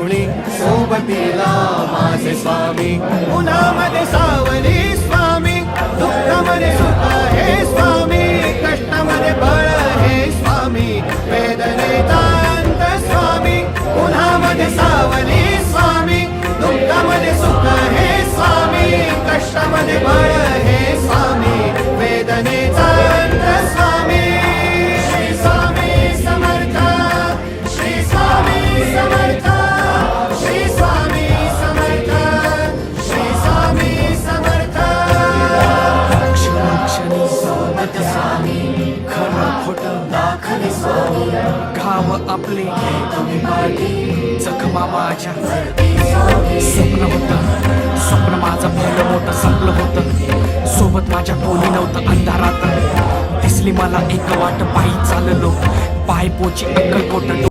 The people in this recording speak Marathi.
माऊली सोबतीला माझे स्वामी. उन्हामध्ये सावली स्वामी, दुःखामध्ये सुख हे स्वामी, कष्टामध्ये बळ हे स्वामी, वेदनेचा अंत स्वामी. उन्हामध्ये सावली स्वामी, दुःखामध्ये सुख हे स्वामी, कष्टामध्ये बळ हे स्वामी, वेदनेचा अंत स्वामी. श्री स्वामी समर्थ, श्री स्वामी समर्थ, श्री स्वामी समर्थ, श्री स्वामी समर्थ. क्षणी सोबत स्वामी, खरं खोटं दाखले स्वामी, गाव आपले तुम्ही मागे, जखमा माझ्या स्वप्न होतं, स्वप्न माझं भलं मोठं संपलं होतं. सोबत माझ्या कोणी नव्हतं अंधारात, दिसली मला एक वाट पायी चाललो, पाय पोची अक्कलकोट.